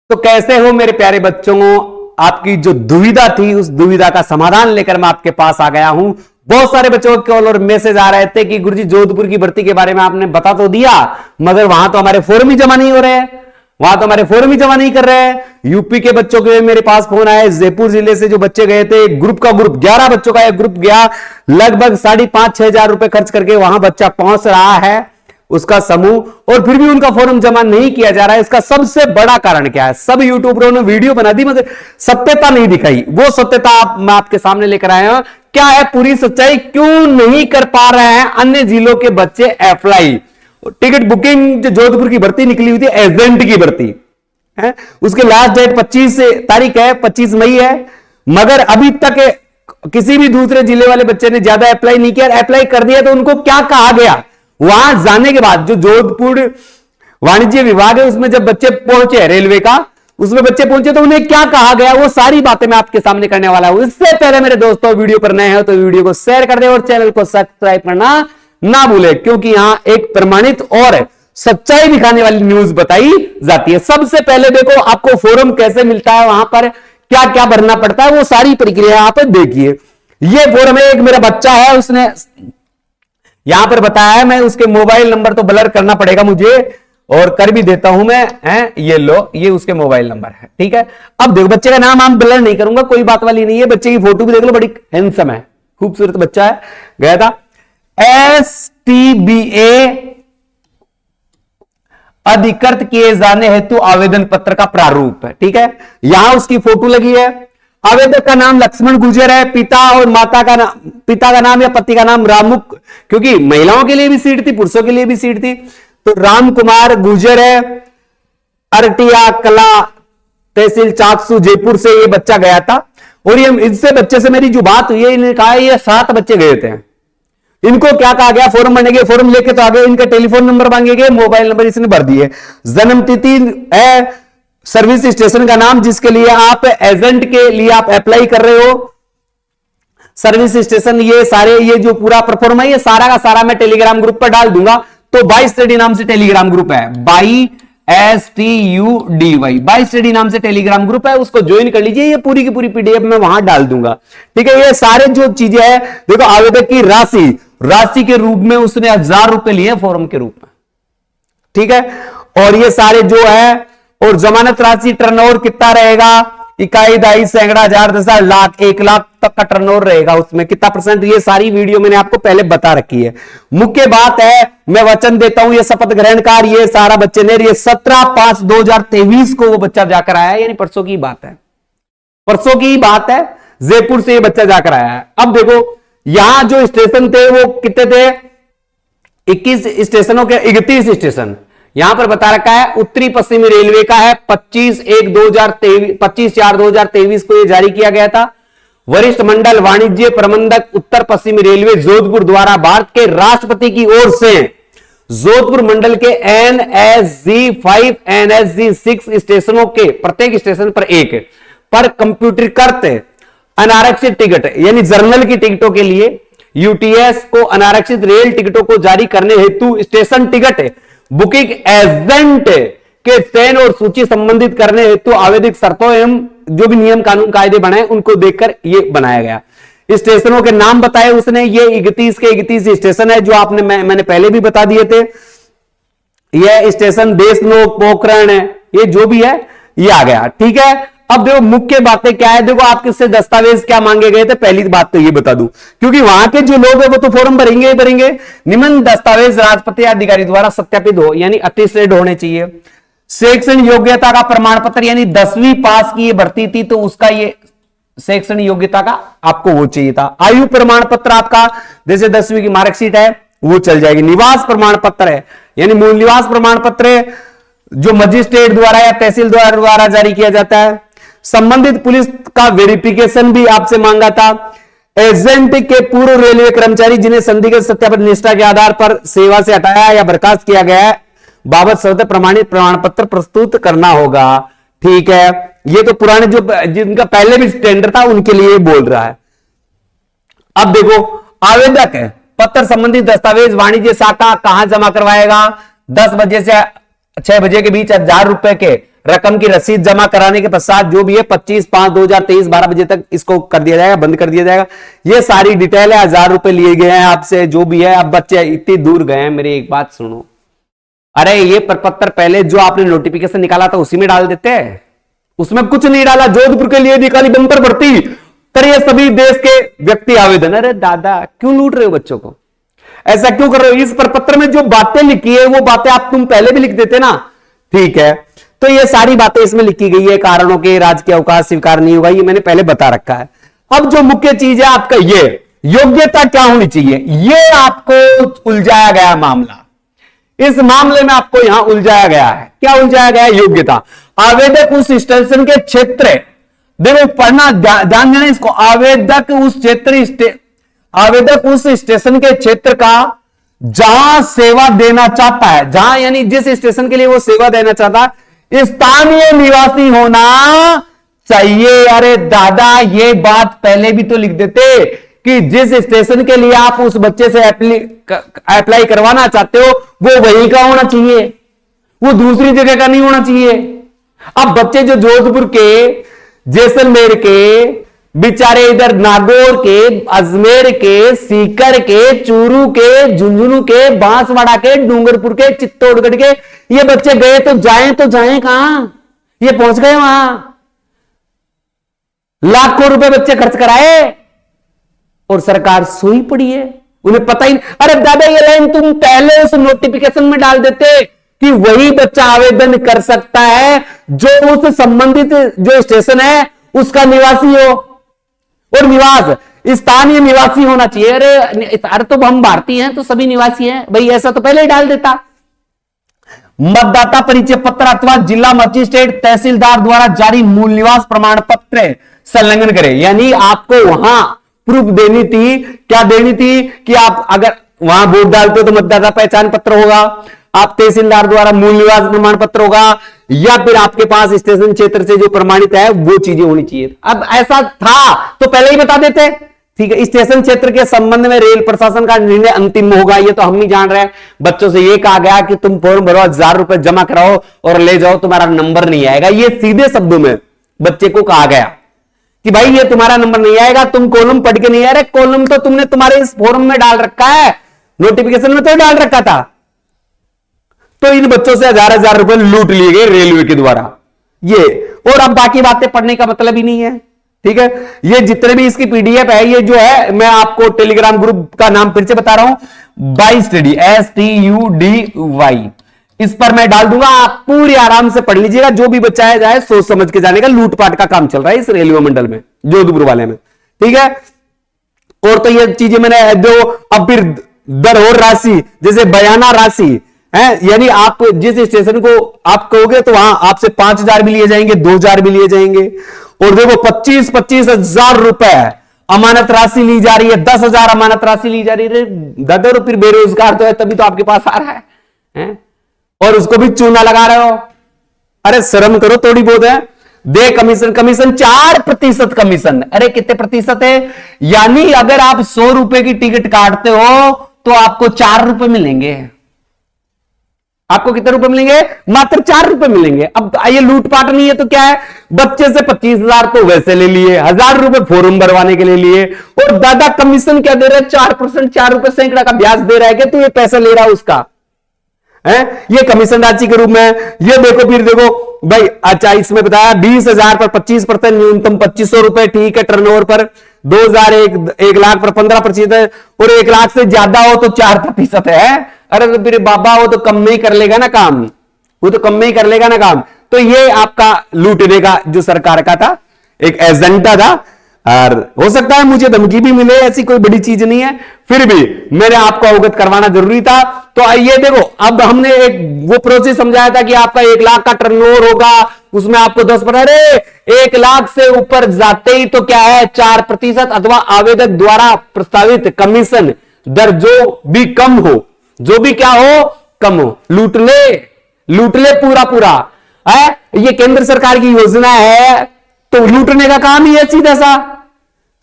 तो कैसे हो मेरे प्यारे बच्चों, आपकी जो दुविधा थी उस दुविधा का समाधान लेकर मैं आपके पास आ गया हूं। बहुत सारे बच्चों के कॉल और मैसेज आ रहे थे कि गुरुजी जोधपुर की भर्ती के बारे में आपने बता तो दिया, मगर वहां तो हमारे फॉर्म ही जमा नहीं हो रहे हैं, वहां तो हमारे फॉर्म ही जमा नहीं कर रहे हैं। यूपी के बच्चों के मेरे पास फोन आए, जयपुर जिले से जो बच्चे गए थे, ग्रुप 11 बच्चों का एक ग्रुप गया, लगभग 5,500-6 हजार रुपए खर्च करके वहां बच्चा पहुंच रहा है, उसका समूह, और फिर भी उनका फॉर्म जमा नहीं किया जा रहा है। इसका सबसे बड़ा कारण क्या है? सब यूट्यूबरों ने वीडियो बना दी मगर सत्यता नहीं दिखाई। वो सत्यता मैं आपके सामने लेकर आया हूं। क्या है पूरी सच्चाई? क्यों नहीं कर पा रहे हैं अन्य जिलों के बच्चे अप्लाई? टिकट बुकिंग जो जोधपुर की भर्ती निकली हुई थी, एजेंट की भर्ती है, उसके लास्ट डेट 25 तारीख है, 25 मई है, मगर अभी तक किसी भी दूसरे जिले वाले बच्चे ने ज्यादा अप्लाई नहीं किया। अप्लाई कर दिया तो उनको क्या कहा गया? वहां जाने के बाद जो जोधपुर वाणिज्य विभाग है उसमें जब बच्चे पहुंचे, रेलवे का उसमें बच्चे पहुंचे तो उन्हें क्या कहा गया, वो सारी बातें मैं आपके सामने करने वाला हूं। इससे पहले मेरे दोस्तों, वीडियो पर नए हो तो वीडियो को शेयर कर दे और चैनल को सब्सक्राइब करना ना भूले, क्योंकि यहां एक प्रमाणित और सच्चाई दिखाने वाली न्यूज बताई जाती है। सबसे पहले देखो, आपको फॉर्म कैसे मिलता है, वहां पर क्या क्या भरना पड़ता है, वो सारी प्रक्रिया आप देखिए। ये फॉर्म है, एक मेरा बच्चा है, उसने यहां पर बताया है, मैं उसके मोबाइल नंबर तो ब्लर करना पड़ेगा मुझे और कर भी देता हूं मैं, ये लो, ये उसके मोबाइल नंबर है, ठीक है। अब देखो, बच्चे का नाम हम ब्लर नहीं करूंगा, कोई बात वाली नहीं है। बच्चे की फोटो भी देख लो, बड़ी हैंडसम है, खूबसूरत बच्चा है। गया था STBA अधिकृत किए जाने हेतु आवेदन पत्र का प्रारूप है, ठीक है। यहां उसकी फोटो लगी है। आवेदक का नाम लक्ष्मण गुर्जर है, पिता और माता का नाम, पिता का नाम या पति का नाम रामुक, क्योंकि महिलाओं के लिए भी सीट थी, पुरुषों के लिए भी सीट थी, तो राम कुमार गुर्जर है। अरटिया कला तहसील चाकसू जयपुर से ये बच्चा गया था। और ये इससे बच्चे से मेरी जो बात हुई है, इन्होंने कहा ये 7 बच्चे गए थे। इनको क्या कहा गया? फॉर्म भरने के, फॉर्म लेके तो आ गए, इनका टेलीफोन नंबर मांगे गए, मोबाइल नंबर इसने भर दिए, जन्म तिथि है, सर्विस स्टेशन का नाम जिसके लिए आप एजेंट के लिए आप अप्लाई कर रहे हो, सर्विस स्टेशन, ये सारे, ये जो पूरा परफॉर्म है, ये सारा का सारा मैं टेलीग्राम ग्रुप पर डाल दूंगा। तो बाई स्टडी नाम से टेलीग्राम ग्रुप है, बाई STUDY, बाई स्टडी नाम से टेलीग्राम ग्रुप है, उसको ज्वाइन कर लीजिए। ये पूरी की पूरी PDF मैं वहां डाल दूंगा, ठीक है। ये सारे जो चीजें है, देखो आवेदक की राशि के रूप में उसने 1000 रुपए लिए फॉर्म के रूप में, ठीक है। और ये सारे जो है, और जमानत राशि, टर्नओवर कितना रहेगा, इकाई, दहाई, सैकड़ा, हजार, 10,000, लाख, 1 लाख तक का टर्नओवर रहेगा, उसमें कितना %, ये सारी वीडियो मैंने आपको पहले बता रखी है। मुख्य बात है, मैं वचन देता हूं, ये शपथ ग्रहण कार, ये सारा बच्चे ने, ये 17/5/2023 को वो बच्चा जाकर आया है, यानी परसों की बात है, परसों की बात है, जयपुर से ये बच्चा जाकर आया है। अब देखो, यहां जो स्टेशन थे वो कितने थे? 21 स्टेशनों के 31 स्टेशन यहां पर बता रखा है। उत्तरी पश्चिमी रेलवे का है, 25/4/2023 को यह जारी किया गया था। वरिष्ठ मंडल वाणिज्य प्रबंधक उत्तर पश्चिमी रेलवे जोधपुर द्वारा भारत के राष्ट्रपति की ओर से जोधपुर मंडल के NSG5 NSG6 स्टेशनों के प्रत्येक स्टेशन पर एक पर कंप्यूटरीकृत अनारक्षित टिकट, यानी जर्नल की टिकटों के लिए UTS को अनारक्षित रेल टिकटों को जारी करने हेतु स्टेशन टिकट बुकिंग एजेंट के चयन और सूची संबंधित करने हेतु आवश्यक शर्तों एवं जो भी नियम कानून कायदे बनाए उनको देखकर यह बनाया गया। स्टेशनों के नाम बताए उसने, ये 31 के 31 स्टेशन है जो आपने मैंने पहले भी बता दिए थे। यह स्टेशन देशनोक, पोखरण है, ये जो भी है ये आ गया, ठीक है। अब देखो मुख्य बातें क्या है, देखो आप किससे दस्तावेज क्या मांगे गए थे, पहली बात तो ये बता दूं, क्योंकि वहां के जो लोग हैं वो तो फॉर्म भरेंगे ही भरेंगे। निम्न दस्तावेज राष्ट्रपति अधिकारी द्वारा सत्यापित हो, यानी अटेस्टेड होने चाहिए। शैक्षणिक योग्यता का प्रमाण पत्र, यानी 10वीं पास की ये भर्ती थी तो उसका ये शैक्षणिक योग्यता का आपको वो चाहिए था। आयु प्रमाण पत्र आपका, जैसे 10वीं की मार्कशीट है वो चल जाएगी। निवास प्रमाण पत्र है, यानी मूल निवास प्रमाण पत्र जो मजिस्ट्रेट द्वारा या तहसील द्वारा जारी किया जाता है। संबंधित पुलिस का वेरिफिकेशन भी आपसे मांगा था। एजेंट के पूर्व रेलवे कर्मचारी जिन्हें संदिग्ध सत्यापन निष्ठा के आधार पर सेवा से हटाया या बर्खास्त किया गया है, बाबत स्वतः प्रमाणित प्रमाण पत्र प्रस्तुत करना होगा, ठीक है। ये तो पुराने जो जिनका पहले भी टेंडर था उनके लिए बोल रहा है। अब देखो, आवेदक है पत्र संबंधित दस्तावेज वाणिज्य शाखा कहां जमा करवाएगा? 10 बजे से 6 बजे के बीच 1000 रुपए के रकम की रसीद जमा कराने के पश्चात जो भी है 25/5/2023 12 बजे तक इसको कर दिया जाएगा, बंद कर दिया जाएगा। ये सारी डिटेल है। 1000 रुपए लिए गए हैं आपसे, जो भी है। अब बच्चे इतनी दूर गए हैं, मेरी एक बात सुनो, अरे ये प्रपत्र पहले जो आपने नोटिफिकेशन निकाला था उसी में डाल देते हैं, उसमें कुछ नहीं डाला। जोधपुर के लिए निकाली बंपर भर्ती, करिए सभी देश के व्यक्ति आवेदन। अरे दादा क्यों लूट रहे हो बच्चों को, ऐसा क्यों कर रहे हो? इस प्रपत्र में जो बातें लिखी है वो बातें आप तुम पहले भी लिख देते ना, ठीक है। तो ये सारी बातें इसमें लिखी गई है, कारणों के राजकीय अवकाश स्वीकार नहीं होगा, ये मैंने पहले बता रखा है। अब जो मुख्य चीज है आपका ये योग्यता क्या होनी चाहिए, ये आपको उलझाया गया मामला। इस मामले में आपको यहां उलझाया गया है। क्या उलझाया गया है? योग्यता। आवेदक उस स्टेशन के क्षेत्र, देखो पढ़ना, ध्यान देना इसको। आवेदक उस स्टेशन के क्षेत्र का जहां सेवा देना चाहता है, जहां यानी जिस स्टेशन के लिए वो सेवा देना चाहता है, स्थानीय निवासी होना चाहिए। अरे दादा ये बात पहले भी तो लिख देते कि जिस स्टेशन के लिए आप उस बच्चे से अप्लाई करवाना चाहते हो वो वहीं का होना चाहिए, वो दूसरी जगह का नहीं होना चाहिए। अब बच्चे जो जोधपुर के, जैसलमेर के, बेचारे इधर नागौर के, अजमेर के, सीकर के, चूरू के, झुंझुनू के, बांसवाड़ा के, डूंगरपुर के, चित्तौड़गढ़ के, ये बच्चे गए तो जाएं कहां? ये पहुंच गए वहां, लाखों रुपए बच्चे खर्च कराए और सरकार सोई पड़ी है, उन्हें पता ही। अरे दादा ये लाइन तुम पहले उस नोटिफिकेशन में डाल देते कि वही बच्चा आवेदन कर सकता है जो उस संबंधित जो स्टेशन है उसका निवासी हो, और निवास स्थानीय निवासी होना चाहिए। अरे तो हम भारतीय हैं तो सभी निवासी हैं भाई, ऐसा तो पहले ही डाल देता। मतदाता परिचय पत्र अथवा जिला मजिस्ट्रेट तहसीलदार द्वारा जारी मूल निवास प्रमाण पत्र संलग्न करें। यानी आपको वहां प्रूफ देनी थी, क्या देनी थी कि आप अगर वहां वोट डालते हो तो मतदाता पहचान पत्र होगा, आप तहसीलदार द्वारा मूल निवास प्रमाण पत्र होगा, या फिर आपके पास स्टेशन क्षेत्र से जो प्रमाणित है वो चीजें होनी चाहिए। अब ऐसा था तो पहले ही बता देते, ठीक है। स्टेशन क्षेत्र के संबंध में रेल प्रशासन का निर्णय अंतिम होगा, ये तो हम ही जान रहे हैं। बच्चों से ये कहा गया कि तुम फॉर्म भरो, 1000 रुपए जमा कराओ और ले जाओ, तुम्हारा नंबर नहीं आएगा। ये सीधे शब्दों में बच्चे को कहा गया कि भाई ये तुम्हारा नंबर नहीं आएगा, तुम कॉलम पढ़ के नहीं आ रहे। कॉलम तो तुमने तुम्हारे इस फॉर्म में डाल रखा है, नोटिफिकेशन में तो डाल रखा था। तो इन बच्चों से 1000 रुपए लूट लिए गए रेलवे के द्वारा ये, और अब बाकी बातें पढ़ने का मतलब ही नहीं है, ठीक है। ये जितने भी इसकी पीडीएफ है, ये जो है मैं आपको टेलीग्राम ग्रुप का नाम फिर से बता रहा हूं, बाई स्टडी, STUDY, इस पर मैं डाल दूंगा। आप पूरी आराम से पढ़ लीजिएगा। जो भी बच्चा है जाए सोच समझ के जाने का। लूटपाट का काम चल रहा है इस रेलवे मंडल में, जोधपुर वाले में, ठीक है। और तो ये चीजें मैंने जो अब फिर दर और राशि, जैसे बयाना राशि है, यानी आप जिस स्टेशन को आप कहोगे तो वहां आपसे 5000 भी लिए जाएंगे, 2000 भी लिए जाएंगे। और देखो 25-25 हजार रुपए अमानत राशि ली जा रही है, 10,000 अमानत राशि ली जा रही है। दादा फिर बेरोजगार तो है तभी तो आपके पास आ रहा है? और उसको भी चूना लगा रहे हो। अरे शर्म करो थोड़ी बहुत है। दे कमीशन 4% कमीशन। अरे कितने प्रतिशत है? यानी अगर आप 100 रुपए की टिकट काटते हो तो आपको 4 रुपए मिलेंगे। आपको कितने रुपए मिलेंगे? मात्र 4 रुपए मिलेंगे। अब ये लूटपाट नहीं है तो क्या है? बच्चे से 25,000 तो वैसे ले लिए, 1000 रुपए फॉर्म भरवाने के लिए लिए, और दादा कमीशन क्या दे रहे हैं? 4%, 4 रुपए सैकड़ा का ब्याज दे रहा है कि तू ये पैसा ले रहा है उसका है, ये कमीशन राशि के रूप में। ये देखो फिर देखो भाई, अच्छा इसमें बताया 20,000 पर 25% न्यूनतम 2500 रुपए, ठीक है। टर्नओवर पर 2,000 1 लाख पर 15%, और 1 लाख से ज्यादा हो तो 4% है। अरे तो फिर बाबा वो तो कम में ही कर लेगा ना काम, वो तो कम में ही कर लेगा ना काम। तो ये आपका लूटने का जो सरकार का था एक एजेंडा था, और हो सकता है मुझे धमकी भी मिले, ऐसी कोई बड़ी चीज नहीं है, फिर भी मैंने आपको अवगत करवाना जरूरी था। तो ये देखो, अब हमने एक वो प्रोसेस समझाया था कि आपका 1 लाख का टर्नओवर होगा, उसमें आपको 10%, अरे 1 लाख से ऊपर जाते ही तो क्या है 4% अथवा आवेदक द्वारा प्रस्तावित कमीशन दर जो भी कम हो, जो भी क्या हो कम हो, लूट ले पूरा है। ये केंद्र सरकार की योजना है तो लूटने का काम ही है सीधा सा।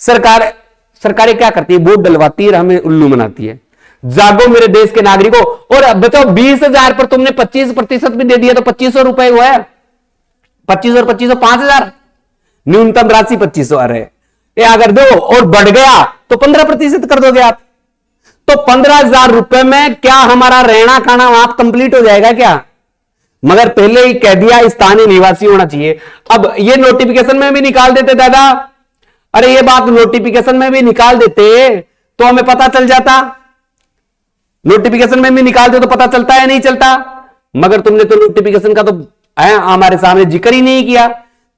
सरकारें क्या करती है? वोट डलवाती है, हमें उल्लू बनाती है। जागो मेरे देश के नागरिकों। और बताओ 20,000 पर तुमने 25% भी दे दिया तो 2500 रुपए हुआ है। 25 और 25 5,000, न्यूनतम राशि 25,000 है। ये अगर दो और बढ़ गया तो 15% कर दोगे आप, तो 15,000 रुपए में क्या हमारा रहना खाना वहां कंप्लीट हो जाएगा क्या? मगर पहले ही कह दिया स्थानीय निवासी होना चाहिए। अब ये नोटिफिकेशन में भी निकाल देते दादा, अरे ये बात नोटिफिकेशन में भी निकाल देते तो हमें पता चल जाता, नोटिफिकेशन में भी निकाल दे तो पता चलता है नहीं चलता, मगर तुमने तो नोटिफिकेशन का तो हमारे सामने जिक्र ही नहीं किया।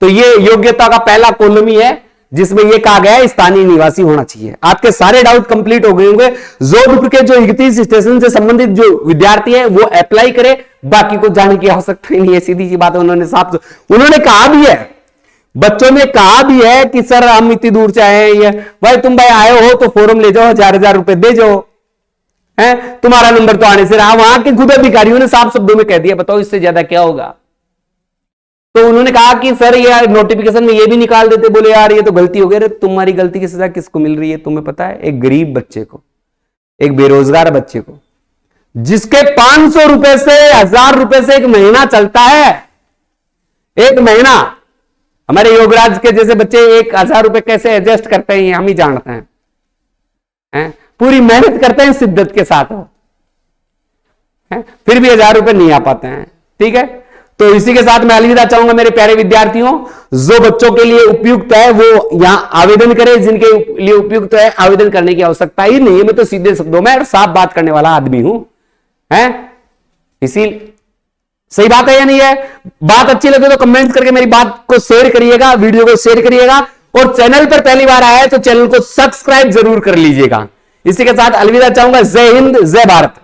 तो ये योग्यता का पहला कॉलम ही है जिसमें यह कहा गया है स्थानीय निवासी होना चाहिए। आपके सारे डाउट कंप्लीट हो गए होंगे। जोधपुर के जो 31 स्टेशन से संबंधित जो विद्यार्थी है वो अप्लाई करे, बाकी को जाने की आवश्यकता ही नहीं है, सीधी सी बात है। उन्होंने कहा भी है, बच्चों ने कहा भी है कि सर हम इतनी दूर से आए हैं, भाई तुम भाई आए हो तो फॉर्म ले जाओ, 1,000 रुपए दे जाओ, है तुम्हारा नंबर तो आने से रहा। वहां के खुद अधिकारियों ने साफ शब्दों में कह दिया, बताओ इससे ज्यादा क्या होगा। तो उन्होंने कहा कि सर यार नोटिफिकेशन में ये भी निकाल देते, बोले यार ये तो गलती हो गई। अरे तुम्हारी गलती की सजा किसको मिल रही है तुम्हें पता है? एक गरीब बच्चे को, एक बेरोजगार बच्चे को, जिसके 500 रुपए से 1,000 रुपए से एक महीना चलता है, एक महीना। हमारे योगराज के जैसे बच्चे 1,000 रुपए कैसे एडजस्ट करते हैं हम ही जानते हैं, पूरी मेहनत करते हैं शिद्दत के साथ हो, फिर भी 1,000 रुपए नहीं आ पाते हैं। ठीक है, तो इसी के साथ मैं अलविदा चाहूंगा मेरे प्यारे विद्यार्थियों। जो बच्चों के लिए उपयुक्त है वो यहां आवेदन करें, जिनके लिए उपयुक्त है आवेदन करने की आवश्यकता ही नहीं है। मैं तो सीधे शब्दों में साफ बात करने वाला आदमी हूं, इसी सही बात है या नहीं है? बात अच्छी लगे तो कमेंट करके मेरी बात को शेयर करिएगा, वीडियो को शेयर करिएगा, और चैनल पर पहली बार आया है तो चैनल को सब्सक्राइब जरूर कर लीजिएगा। इसी के साथ अलविदा चाहूंगा। जय हिंद, जय भारत।